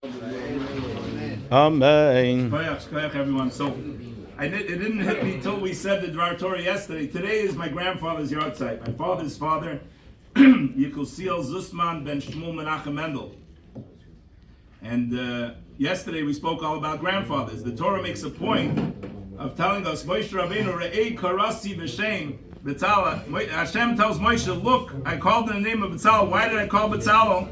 Amen. Everyone. So it didn't hit me until we said the Dvar Torah yesterday. Today is my grandfather's yard site. My father's father, Yekusiel Zusman ben Shmuel Menachem Mendel. And yesterday we spoke all about grandfathers. The Torah makes a point of telling us, Moshe Rabbeinu Re'ei Karasi B'Shem B'Tzalel. Hashem tells Moshe, look, I called in the name of B'Tzalel. Why did I call B'Tzalel?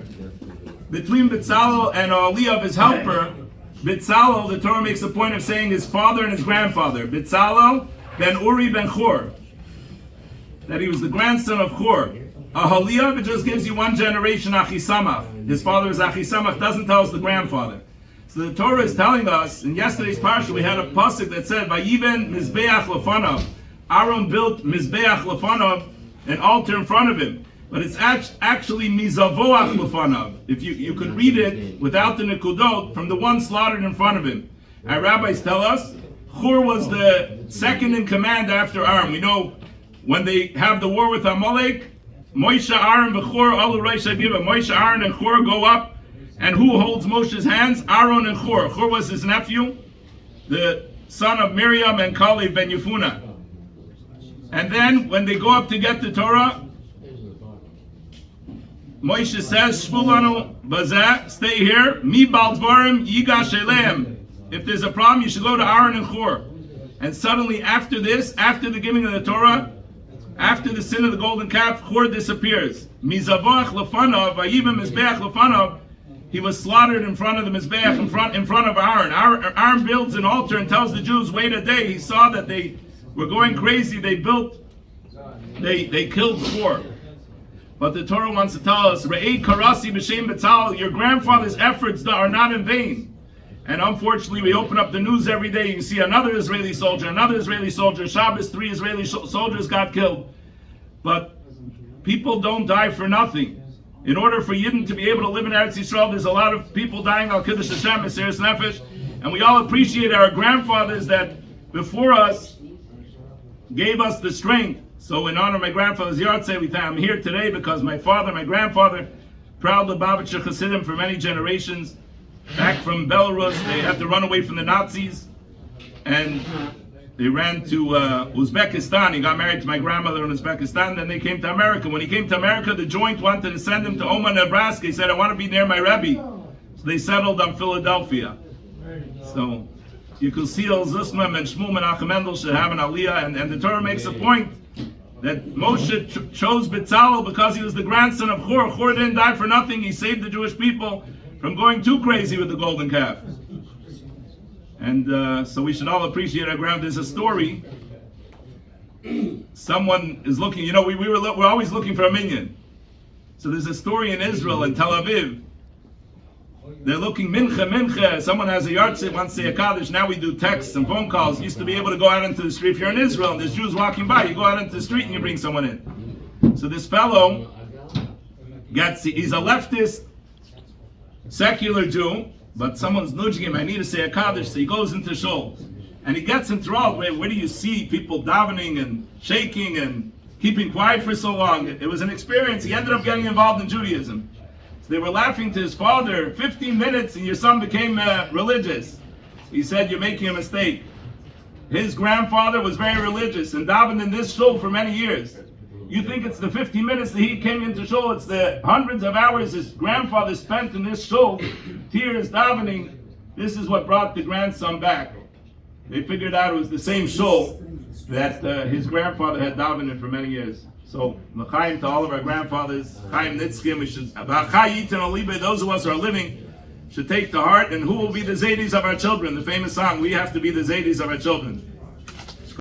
Between B'Tzalel and Eliyav, his helper, B'Tzalel, the Torah makes a point of saying his father and his grandfather. B'Tzalel ben Uri ben Chur. That he was the grandson of Chur. Eliyav, it just gives you one generation, Achisamach. His father is Achisamach, doesn't tell us the grandfather. So the Torah is telling us, in yesterday's parsha, we had a pasuk that said, Vayiven Mizbeach Lefanav. Aaron built Mizbeach Lefanav, an altar in front of him. But it's actually Mizavoach Lefanav. If you could read it without the Nekudot, from the one slaughtered in front of him. Our rabbis tell us, Chur was the second in command after Aaron. We know when they have the war with Amalek, Moshe, Aaron, Bechor, Alu Reish Agiva. Moshe, Aaron, and Chur go up, and who holds Moshe's hands? Aaron and Chur. Chur was his nephew, the son of Miriam and Kalev ben Yefuna. And then when they go up to get the Torah, Moshe says, Shvulanu Bazah, stay here. Mi Baldvarim Yigash Eleim. If there's a problem, you should go to Aaron and Chur. And suddenly after this, after the giving of the Torah, after the sin of the golden calf, Chur disappears. Mizavoach Lefanav, Vayibim Mizbeach Lefanav, he was slaughtered in front of the Mizbeach, in front of Aaron. Aaron builds an altar and tells the Jews, wait a day. He saw that they were going crazy. They killed Chur. But the Torah wants to tell us, Re'ei Karasi B'Shem B'Tzalel, your grandfather's efforts are not in vain. And unfortunately, we open up the news every day, you can see another Israeli soldier, Shabbos, 3 Israeli soldiers got killed. But people don't die for nothing. In order for Yidden to be able to live in Eretz Yisrael, there's a lot of people dying, Al Kiddush Hashem, Mesiras Nefesh, and we all appreciate our grandfathers that before us gave us the strength. So in honor of my grandfather's yahrzeit, I'm here today because my father, my grandfather, proud Lubavitcher Hasidim for many generations, back from Belarus. They had to run away from the Nazis, and they ran to Uzbekistan. He got married to my grandmother in Uzbekistan, then they came to America. When he came to America, the Joint wanted to send him to Omaha, Nebraska. He said, I want to be near my Rabbi. So they settled on Philadelphia. So Yekusiel Zusman and Shmuel Menachem Mendel should have an aliyah, and the Torah makes a point that Moshe chose B'Tzalel because he was the grandson of Chur. Chur didn't die for nothing. He saved the Jewish people from going too crazy with the golden calf. And so we should all appreciate our ground. There's a story. Someone is looking, we're always looking for a minyan. So there's a story in Israel, in Tel Aviv. They're looking mincha. Someone has a yahrzeit, wants to say a kaddish. Now we do texts and phone calls. Used to be able to go out into the street. If you're in Israel and there's Jews walking by, you go out into the street and you bring someone in. So this fellow he's a leftist, secular Jew, but someone's nudging him, I need to say a kaddish. So he goes into shul. And he gets enthralled. Where do you see people davening and shaking and keeping quiet for so long? It was an experience. He ended up getting involved in Judaism. They were laughing to his father, 15 minutes and your son became religious. He said, you're making a mistake. His grandfather was very religious and davened in this shul for many years. You think it's the 15 minutes that he came into shul, it's the hundreds of hours his grandfather spent in this shul, tears, davening. This is what brought the grandson back. They figured out it was the same shul that his grandfather had davened in for many years. So, l'chaim to all of our grandfathers, chaim nitzkim, we should, those of us who are living, should take to heart, and who will be the zaydis of our children? The famous song, we have to be the zaydis of our children.